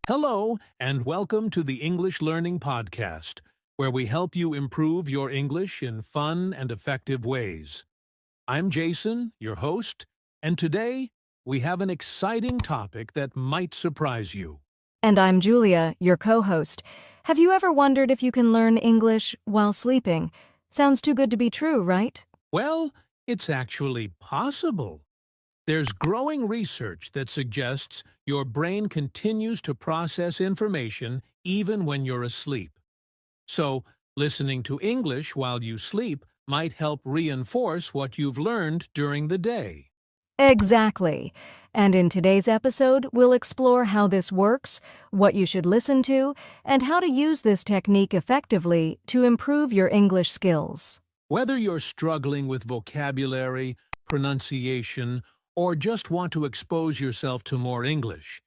Hello, and welcome to the English Learning Podcast, where we help you improve your English in fun and effective ways. I'm Jason, your host, and today we have an exciting topic that might surprise you. And I'm Julia, your co-host. Have you ever wondered if you can learn English while sleeping? Sounds too good to be true, right? Well, it's actually possible. There's growing research that suggests your brain continues to process information even when you're asleep. So, listening to English while you sleep might help reinforce what you've learned during the day. Exactly. And in today's episode, we'll explore how this works, what you should listen to, and how to use this technique effectively to improve your English skills. Whether you're struggling with vocabulary, pronunciation, or just want to expose yourself to more English,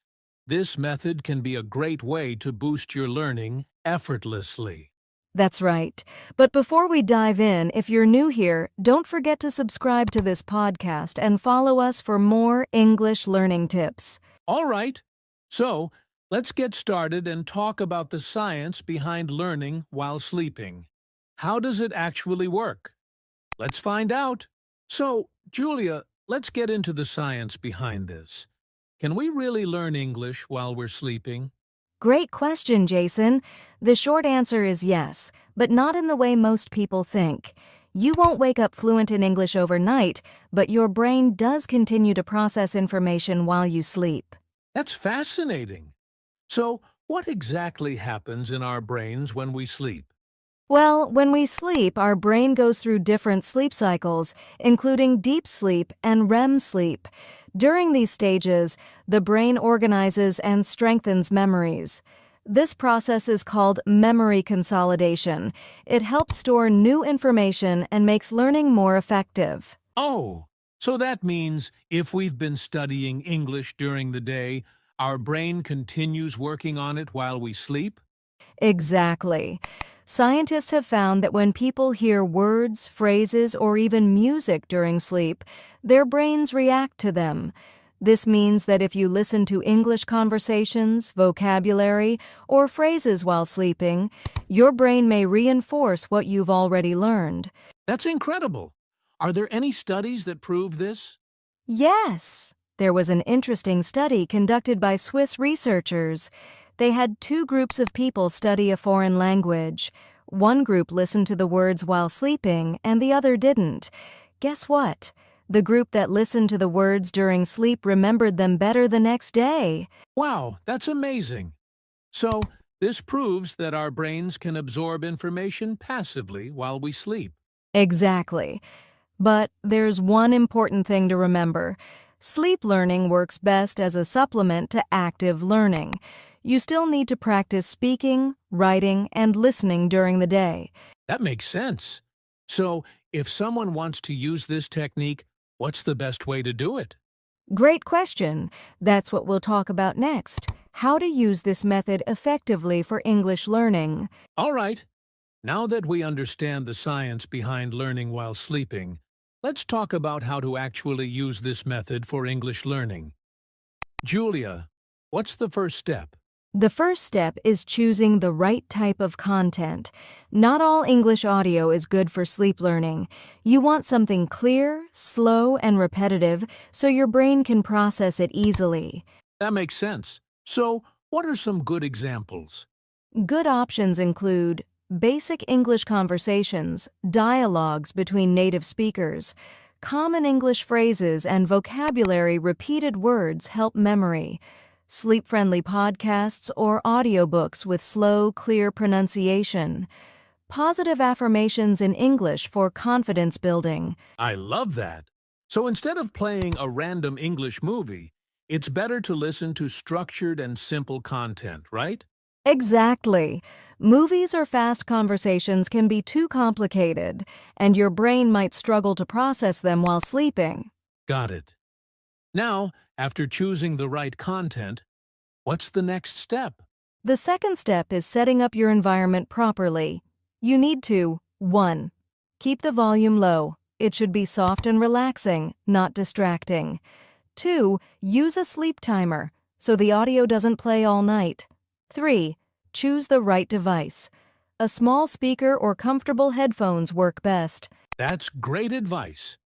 this method can be a great way to boost your learning effortlessly. That's right. But before we dive in, if you're new here, don't forget to subscribe to this podcast and follow us for more English learning tips. All right, so let's get started and talk about the science behind learning while sleeping. How does it actually work? Let's find out. So, Julia, let's get into the science behind this. Can we really learn English while we're sleeping? Great question, Jason. The short answer is yes, but not in the way most people think. You won't wake up fluent in English overnight, but your brain does continue to process information while you sleep. That's fascinating. So, what exactly happens in our brains when we sleep? Well, when we sleep, our brain goes through different sleep cycles, including deep sleep and REM sleep. During these stages, the brain organizes and strengthens memories. This process is called memory consolidation. It helps store new information and makes learning more effective. Oh, so that means if we've been studying English during the day, our brain continues working on it while we sleep? Exactly. Scientists have found that when people hear words, phrases, or even music during sleep, their brains react to them. This means that if you listen to English conversations, vocabulary, or phrases while sleeping, your brain may reinforce what you've already learned. That's incredible. Are there any studies that prove this? Yes! There was an interesting study conducted by Swiss researchers. They had two groups of people study a foreign language. One group listened to the words while sleeping, and the other didn't. Guess what? The group that listened to the words during sleep remembered them better the next day. Wow, that's amazing. So, this proves that our brains can absorb information passively while we sleep. Exactly. But there's one important thing to remember. Sleep learning works best as a supplement to active learning. You still need to practice speaking, writing, and listening during the day. That makes sense. So, if someone wants to use this technique, what's the best way to do it? Great question. That's what we'll talk about next. How to use this method effectively for English learning. All right. Now that we understand the science behind learning while sleeping, let's talk about how to actually use this method for English learning. Julia, what's the first step? The first step is choosing the right type of content. Not all English audio is good for sleep learning. You want something clear, slow, and repetitive so your brain can process it easily. That makes sense. So, what are some good examples? Good options include basic English conversations, dialogues between native speakers, common English phrases and vocabulary repeated words help memory, sleep-friendly podcasts or audiobooks with slow, clear pronunciation, positive affirmations in English for confidence building. I love that. So instead of playing a random English movie, it's better to listen to structured and simple content, right? Exactly. Movies or fast conversations can be too complicated, and your brain might struggle to process them while sleeping. Got it. Now, after choosing the right content, what's the next step? The second step is setting up your environment properly. You need to 1. Keep the volume low. It should be soft and relaxing, not distracting. 2. Use a sleep timer. so the audio doesn't play all night. 3. Choose the right device. A small speaker or comfortable headphones work best. That's great advice.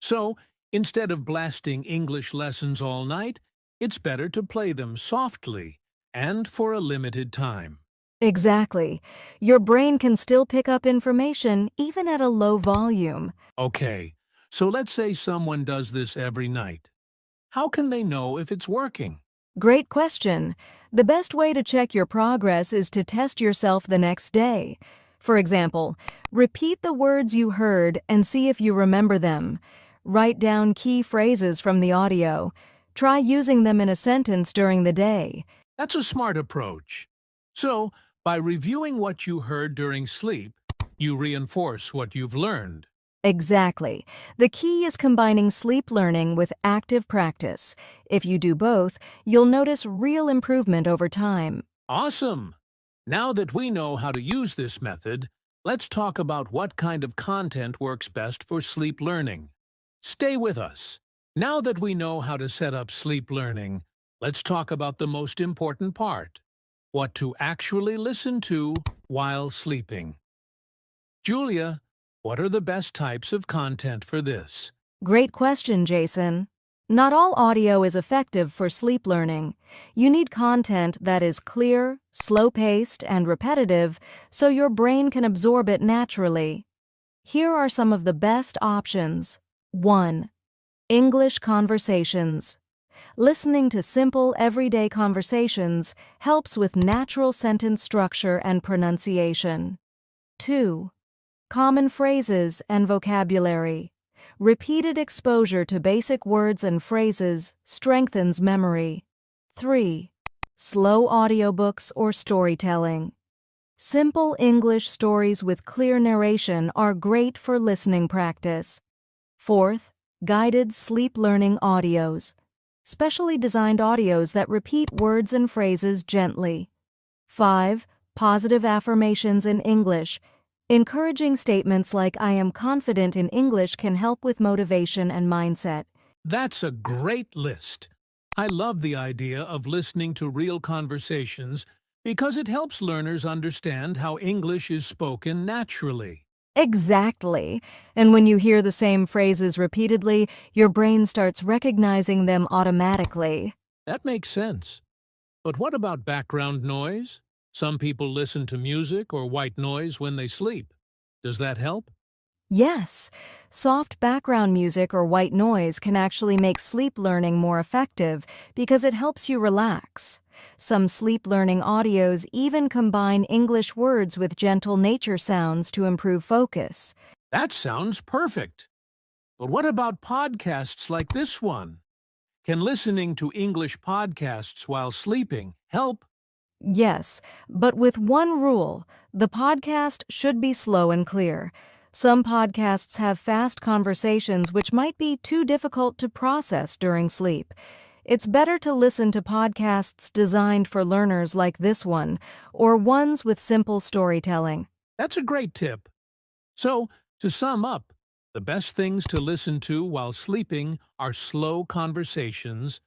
So, instead of blasting English lessons all night, it's better to play them softly and for a limited time. Exactly. Your brain can still pick up information even at a low volume. Okay, so let's say someone does this every night. How can they know if it's working? Great question. The best way to check your progress is to test yourself the next day. For example, repeat the words you heard and see if you remember them. Write down key phrases from the audio. Try using them in a sentence during the day. That's a smart approach. So, by reviewing what you heard during sleep, you reinforce what you've learned. Exactly. The key is combining sleep learning with active practice. If you do both, you'll notice real improvement over time. Awesome! Now that we know how to use this method, let's talk about what kind of content works best for sleep learning. Stay with us. Now that we know how to set up sleep learning, let's talk about the most important part: what to actually listen to while sleeping. Julia, what are the best types of content for this? Great question, Jason. Not all audio is effective for sleep learning. You need content that is clear, slow-paced, and repetitive so your brain can absorb it naturally. Here are some of the best options. 1. English conversations. Listening to simple, everyday conversations helps with natural sentence structure and pronunciation. 2. Common phrases and vocabulary. Repeated exposure to basic words and phrases strengthens memory. 3. Slow audiobooks or storytelling. Simple English stories with clear narration are great for listening practice. 4th, guided sleep learning audios. Specially designed audios that repeat words and phrases gently. 5. Positive affirmations in English. Encouraging statements like "I am confident in English" can help with motivation and mindset. That's a great list. I love the idea of listening to real conversations because it helps learners understand how English is spoken naturally. Exactly. And when you hear the same phrases repeatedly, your brain starts recognizing them automatically. That makes sense. But what about background noise? Some people listen to music or white noise when they sleep. Does that help? Yes, soft background music or white noise can actually make sleep learning more effective because it helps you relax. Some sleep learning audios even combine English words with gentle nature sounds to improve focus. That sounds perfect. But what about podcasts like this one? Can listening to English podcasts while sleeping help? Yes, but with one rule: the podcast should be slow and clear. Some podcasts have fast conversations which might be too difficult to process during sleep. It's better to listen to podcasts designed for learners like this one, or ones with simple storytelling. That's a great tip. So, to sum up, the best things to listen to while sleeping are slow conversations,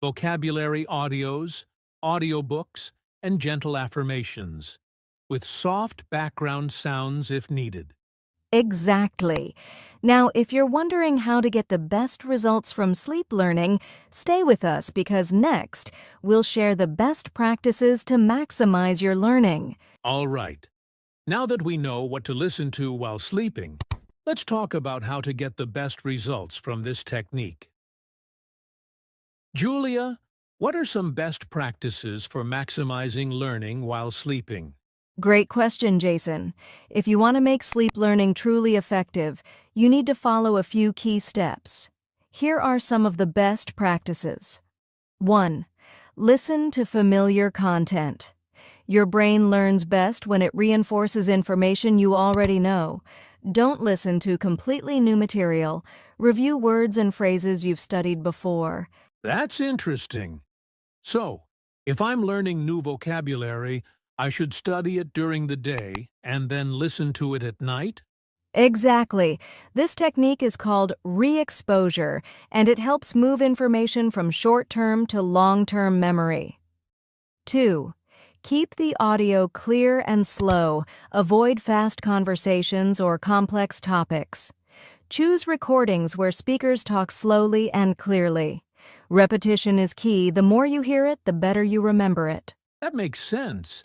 vocabulary audios, audiobooks, and gentle affirmations, with soft background sounds if needed. Exactly. Now, if you're wondering how to get the best results from sleep learning, stay with us because next, we'll share the best practices to maximize your learning. All right. Now that we know what to listen to while sleeping, let's talk about how to get the best results from this technique. Julia, what are some best practices for maximizing learning while sleeping? Great question, Jason. If you want to make sleep learning truly effective, you need to follow a few key steps. Here are some of the best practices. 1. Listen to familiar content. Your brain learns best when it reinforces information you already know. Don't listen to completely new material. Review words and phrases you've studied before. That's interesting. So, if I'm learning new vocabulary, I should study it during the day and then listen to it at night? Exactly. This technique is called re-exposure, and it helps move information from short-term to long-term memory. 2. Keep the audio clear and slow. Avoid fast conversations or complex topics. Choose recordings where speakers talk slowly and clearly. Repetition is key. The more you hear it, the better you remember it. That makes sense.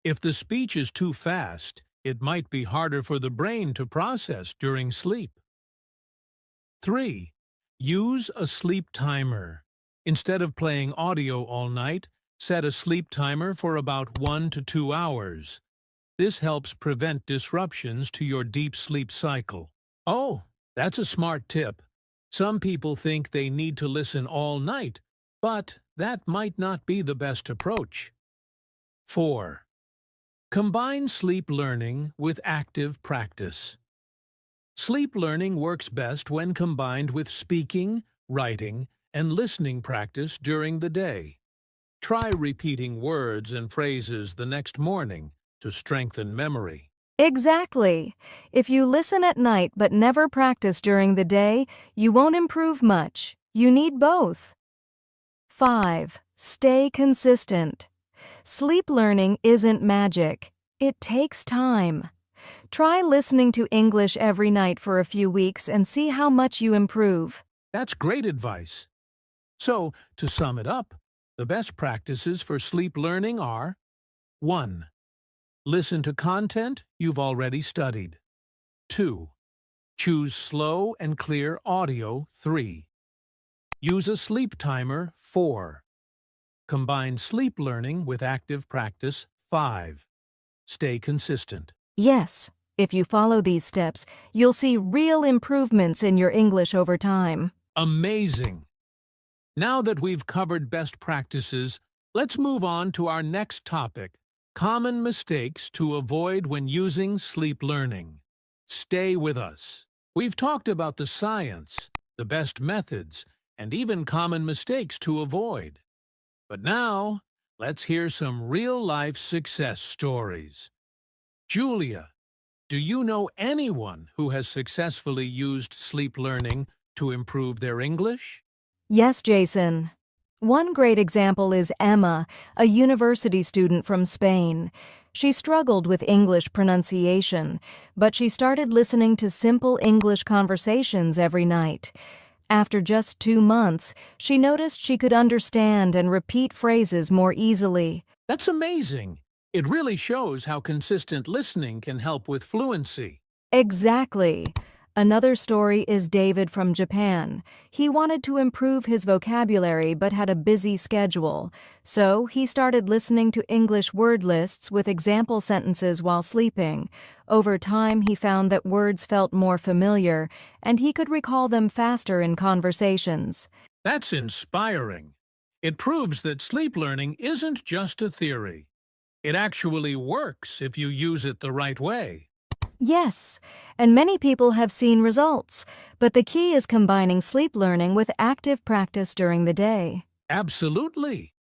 If the speech is too fast, it might be harder for the brain to process during sleep. 3. Use a sleep timer. Instead of playing audio all night, set a sleep timer for about 1 to 2 hours. This helps prevent disruptions to your deep sleep cycle. Oh, that's a smart tip. Some people think they need to listen all night, but that might not be the best approach. 4. Combine sleep learning with active practice. Sleep learning works best when combined with speaking, writing, and listening practice during the day. Try repeating words and phrases the next morning to strengthen memory. Exactly. If you listen at night but never practice during the day, you won't improve much. You need both. 5. Stay consistent. Sleep learning isn't magic. It takes time. Try listening to English every night for a few weeks and see how much you improve. That's great advice. So, to sum it up, the best practices for sleep learning are: 1. Listen to content you've already studied. 2. Choose slow and clear audio. 3. Use a sleep timer. 4. Combine sleep learning with active practice. 5. Stay consistent. Yes, if you follow these steps, you'll see real improvements in your English over time. Amazing! Now that we've covered best practices, let's move on to our next topic: common mistakes to avoid when using sleep learning. Stay with us. We've talked about the science, the best methods, and even common mistakes to avoid. But now, let's hear some real-life success stories. Julia, do you know anyone who has successfully used sleep learning to improve their English? Yes, Jason. One great example is Emma, a university student from Spain. She struggled with English pronunciation, but she started listening to simple English conversations every night. After just 2 months, she noticed she could understand and repeat phrases more easily. That's amazing. It really shows how consistent listening can help with fluency. Exactly. Another story is David from Japan. He wanted to improve his vocabulary but had a busy schedule. So he started listening to English word lists with example sentences while sleeping. Over time, he found that words felt more familiar, and he could recall them faster in conversations. That's inspiring. It proves that sleep learning isn't just a theory. It actually works if you use it the right way. Yes, and many people have seen results, but the key is combining sleep learning with active practice during the day. Absolutely.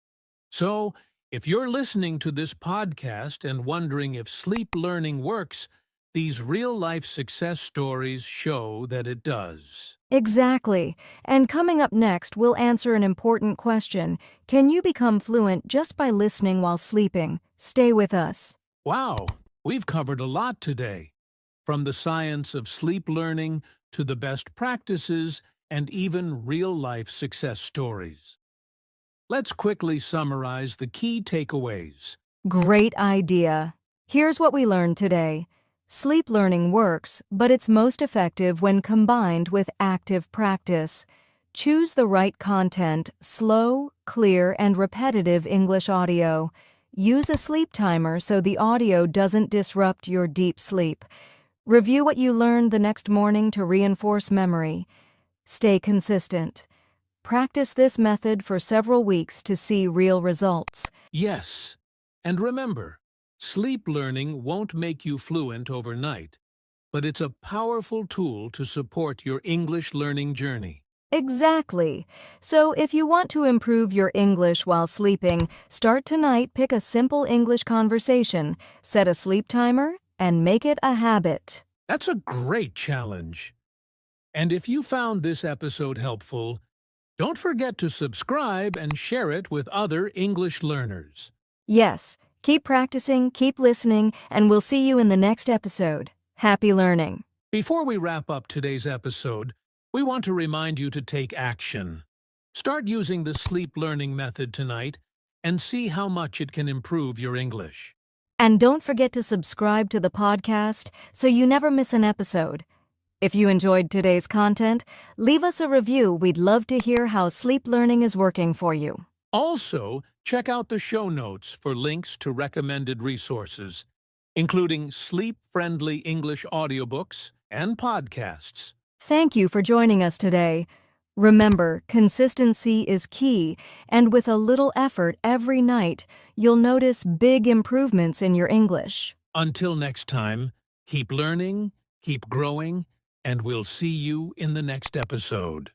So, if you're listening to this podcast and wondering if sleep learning works, these real-life success stories show that it does. Exactly. And coming up next, we'll answer an important question. Can you become fluent just by listening while sleeping? Stay with us. Wow, we've covered a lot today. From the science of sleep learning to the best practices and even real-life success stories. Let's quickly summarize the key takeaways. Great idea. Here's what we learned today. Sleep learning works, but it's most effective when combined with active practice. Choose the right content, slow, clear, and repetitive English audio. Use a sleep timer so the audio doesn't disrupt your deep sleep. Review what you learned the next morning to reinforce memory. Stay consistent. Practice this method for several weeks to see real results. Yes, and remember, sleep learning won't make you fluent overnight, but it's a powerful tool to support your English learning journey. Exactly. So if you want to improve your English while sleeping, start tonight, pick a simple English conversation, set a sleep timer, and make it a habit. That's a great challenge. And if you found this episode helpful, don't forget to subscribe and share it with other English learners. Yes, keep practicing, keep listening, and we'll see you in the next episode. Happy learning. Before we wrap up today's episode, we want to remind you to take action. Start using the sleep learning method tonight and see how much it can improve your English. And don't forget to subscribe to the podcast so you never miss an episode. If you enjoyed today's content, leave us a review. We'd love to hear how sleep learning is working for you. Also, check out the show notes for links to recommended resources, including sleep-friendly English audiobooks and podcasts. Thank you for joining us today. Remember, consistency is key, and with a little effort every night, you'll notice big improvements in your English. Until next time, keep learning, keep growing, and we'll see you in the next episode.